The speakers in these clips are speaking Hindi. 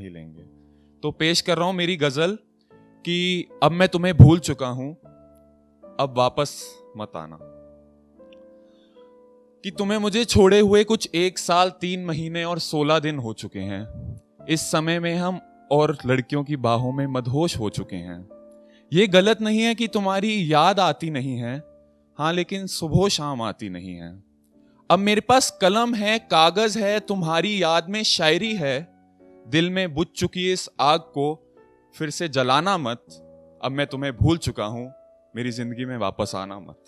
ही लेंगे। तो पेश कर रहा हूं मेरी गजल कि अब मैं तुम्हें भूल चुका हूं, अब वापस मत आना। कि तुम्हें मुझे छोड़े हुए कुछ 1 साल 3 महीने और 16 दिन हो चुके हैं। इस समय में हम और लड़कियों की बाहों में मदहोश हो चुके हैं। ये गलत नहीं है कि तुम्हारी याद आती नहीं है, हाँ, लेकिन सुबह शाम आती नहीं है। अब मेरे पास कलम है, कागज है, तुम्हारी याद में शायरी है। दिल में बुझ चुकी इस आग को फिर से जलाना मत। अब मैं तुम्हें भूल चुका हूं, मेरी जिंदगी में वापस आना मत।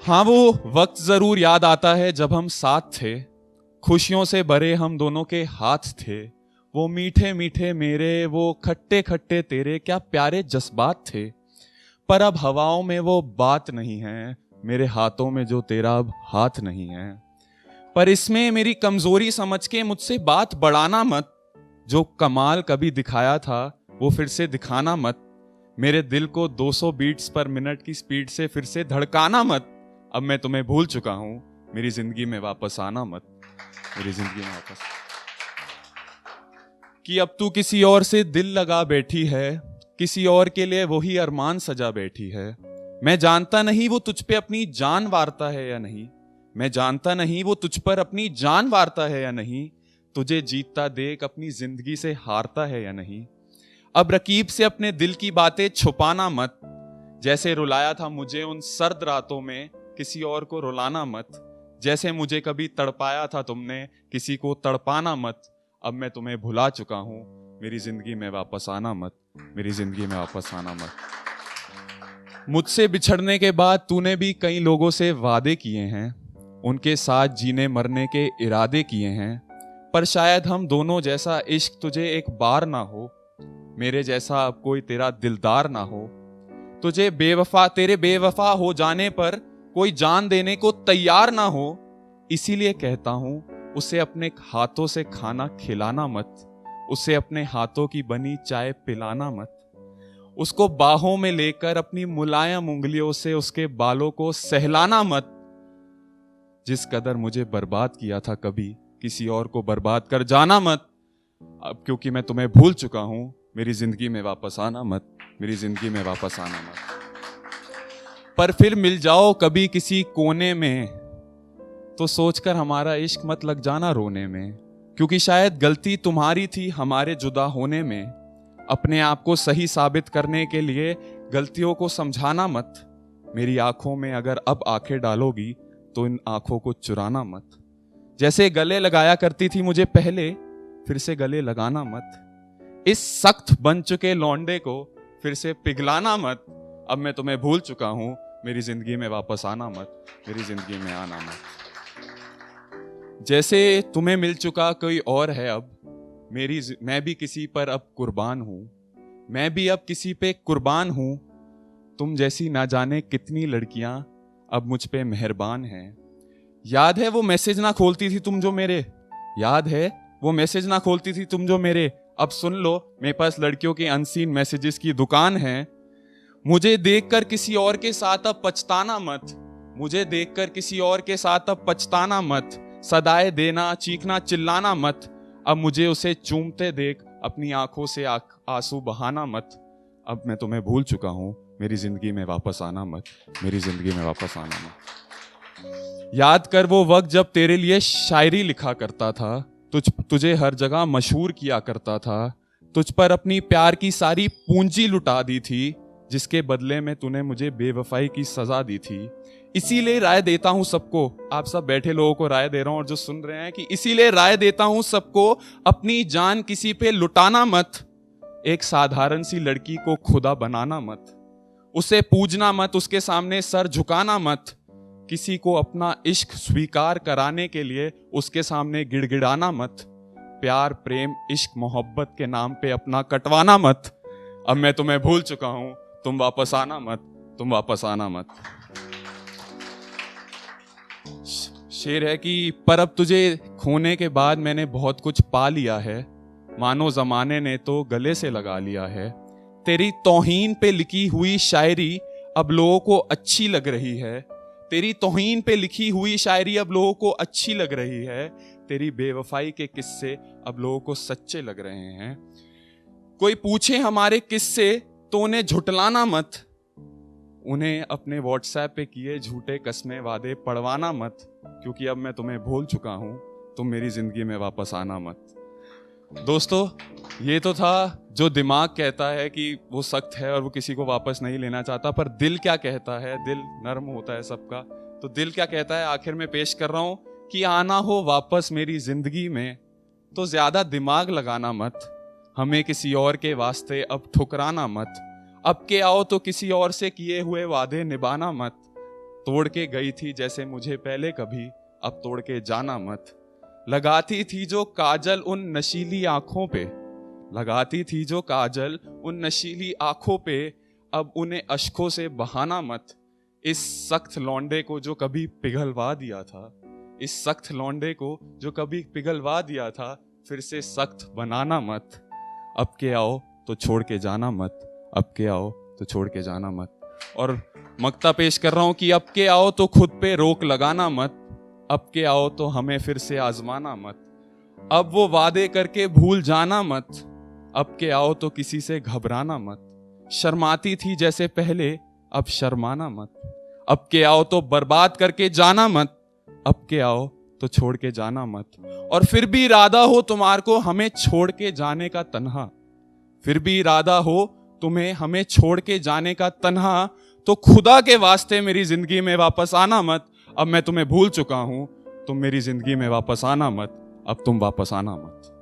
हाँ, वो वक्त जरूर याद आता है जब हम साथ थे, खुशियों से भरे हम दोनों के हाथ थे। वो मीठे मीठे मेरे, वो खट्टे खट्टे तेरे, क्या प्यारे जज्बात थे। पर अब हवाओं में वो बात नहीं है, मेरे हाथों में जो तेरा अब हाथ नहीं है। पर इसमें मेरी कमजोरी समझ के मुझसे बात बढ़ाना मत। जो कमाल कभी दिखाया था वो फिर से दिखाना मत। मेरे दिल को 200 बीट्स पर मिनट की स्पीड से फिर से धड़काना मत। अब मैं तुम्हें भूल चुका हूं, मेरी जिंदगी में वापस आना मत। मेरी जिंदगी में वापस। कि अब तू किसी और से दिल लगा बैठी है, किसी और के लिए वही अरमान सजा बैठी है। मैं जानता नहीं वो तुझ पे अपनी जान वारता है या नहीं। मैं जानता नहीं वो तुझ पर अपनी जान वारता है या नहीं। तुझे जीतता देख अपनी जिंदगी से हारता है या नहीं। अब रकीब से अपने दिल की बातें छुपाना मत। जैसे रुलाया था मुझे उन सर्द रातों में, किसी और को रुलाना मत। जैसे मुझे कभी तड़पाया था तुमने, किसी को तड़पाना मत। अब मैं तुम्हें भुला चुका हूं, मेरी जिंदगी में वापस आना मत। मेरी जिंदगी में वापस आना मत। मुझसे बिछड़ने के बाद तूने भी कई लोगों से वादे किए हैं, उनके साथ जीने मरने के इरादे किए हैं। पर शायद हम दोनों जैसा इश्क तुझे एक बार ना हो, मेरे जैसा अब कोई तेरा दिलदार ना हो। तुझे बेवफा, तेरे बेवफा हो जाने पर कोई जान देने को तैयार ना हो। इसीलिए कहता हूं, उसे अपने हाथों से खाना खिलाना मत। उसे अपने हाथों की बनी चाय पिलाना मत। उसको बाहों में लेकर अपनी मुलायम उंगलियों से उसके बालों को सहलाना मत। जिस कदर मुझे बर्बाद किया था कभी, किसी और को बर्बाद कर जाना मत। अब क्योंकि मैं तुम्हें भूल चुका हूं, मेरी जिंदगी में वापस आना मत। मेरी जिंदगी में वापस आना मत। पर फिर मिल जाओ कभी किसी कोने में, तो सोचकर हमारा इश्क मत लग जाना रोने में। क्योंकि शायद गलती तुम्हारी थी हमारे जुदा होने में। अपने आप को सही साबित करने के लिए गलतियों को समझाना मत। मेरी आंखों में अगर अब आंखें डालोगी तो इन आंखों को चुराना मत। जैसे गले लगाया करती थी मुझे पहले, फिर से गले लगाना मत। इस सख्त बन चुके लौंडे को फिर से पिघलाना मत। अब मैं तुम्हें भूल चुका हूं, मेरी जिंदगी में वापस आना मत। मेरी जिंदगी में आना मत। जैसे तुम्हें मिल चुका कोई और है अब, मैं भी किसी पर अब कुर्बान हूं। मैं भी अब किसी पे कुर्बान हूं। तुम जैसी ना जाने कितनी लड़कियां अब मुझ पे मेहरबान हैं। याद है वो मैसेज ना खोलती थी तुम जो मेरे, याद है वो मैसेज ना खोलती थी तुम जो मेरे। अब सुन लो, मेरे पास लड़कियों के अनसीन मैसेजेस की दुकान है। मुझे देखकर किसी और के साथ अब पछताना मत। मुझे देखकर किसी और के साथ अब पछताना मत। सदाएं देना, चीखना, चिल्लाना मत। अब मुझे उसे चूमते देख अपनी आंखों से आंसू बहाना मत। अब मैं तुम्हें भूल चुका हूं, मेरी जिंदगी में वापस आना मत। मेरी जिंदगी में वापस आना मत। याद कर वो वक्त जब तेरे लिए शायरी लिखा करता था, तुझे हर जगह मशहूर किया करता था। तुझ पर अपनी प्यार की सारी पूंजी लुटा दी थी, जिसके बदले में तूने मुझे बेवफाई की सजा दी थी। इसीलिए राय देता हूं सबको, आप सब बैठे लोगों को राय दे रहा हूं और जो सुन रहे हैं, कि इसीलिए राय देता हूं सबको, अपनी जान किसी पे लुटाना मत। एक साधारण सी लड़की को खुदा बनाना मत। उसे पूजना मत, उसके सामने सर झुकाना मत। किसी को अपना इश्क स्वीकार कराने के लिए उसके सामने गिड़गिड़ाना मत। प्यार, प्रेम, इश्क, मोहब्बत के नाम पे अपना कटवाना मत। अब मैं तुम्हें भूल चुका हूं, तुम वापस आना मत। तुम वापस आना मत। शेर है कि पर अब तुझे खोने के बाद मैंने बहुत कुछ पा लिया है। मानो जमाने ने तो गले से लगा लिया है। तेरी तौहीन पे लिखी हुई शायरी अब लोगों को अच्छी लग रही है। तेरी तौहीन पे लिखी हुई शायरी अब लोगों को अच्छी लग रही है। तेरी बेवफाई के किस्से अब लोगों को सच्चे लग रहे हैं। कोई पूछे हमारे किस्से तो उन्हें झुटलाना मत, उन्हें अपने व्हाट्सएप पे किए झूठे कस्में वादे पढ़वाना मत, क्योंकि अब मैं तुम्हें भूल चुका हूं, तुम मेरी जिंदगी में वापस आना मत। दोस्तों, ये तो था जो दिमाग कहता है कि वो सख्त है और वो किसी को वापस नहीं लेना चाहता, पर दिल क्या कहता है? दिल नर्म होता है सबका, तो दिल क्या कहता है आखिर में पेश कर रहा हूं कि आना हो वापस मेरी जिंदगी में तो ज्यादा दिमाग लगाना मत, हमें किसी और के वास्ते अब ठुकराना मत, अब के आओ तो किसी और से किए हुए वादे निभाना मत, तोड़ के गई थी जैसे मुझे पहले कभी, अब तोड़ के जाना मत, लगाती थी जो काजल उन नशीली आंखों पे, लगाती थी जो काजल उन नशीली आंखों पे, अब उन्हें अश्कों से बहाना मत, इस सख्त लौंडे को जो कभी पिघलवा दिया था, इस सख्त लौंडे को जो कभी पिघलवा दिया था, फिर से सख्त बनाना मत, अब के आओ तो छोड़ के जाना मत, अब के आओ तो छोड़ के जाना मत। और मक्ता पेश कर रहा हूं कि अब के आओ तो खुद पे रोक लगाना मत, अब के आओ तो हमें फिर से आजमाना मत, अब वो वादे करके भूल जाना मत, अब के आओ तो किसी से घबराना मत, शर्माती थी जैसे पहले अब शर्माना मत, अब के आओ तो बर्बाद करके जाना मत, अब के आओ तो छोड़ के जाना मत, और फिर भी इरादा हो तुम्हारे को हमें छोड़ के जाने का तन्हा, फिर भी इरादा हो तुम्हें हमें छोड़ के जाने का तन्हा, तो खुदा के वास्ते मेरी जिंदगी में वापस आना मत, अब मैं तुम्हें भूल चुका हूं, तुम मेरी जिंदगी में वापस आना मत, अब तुम वापस आना मत।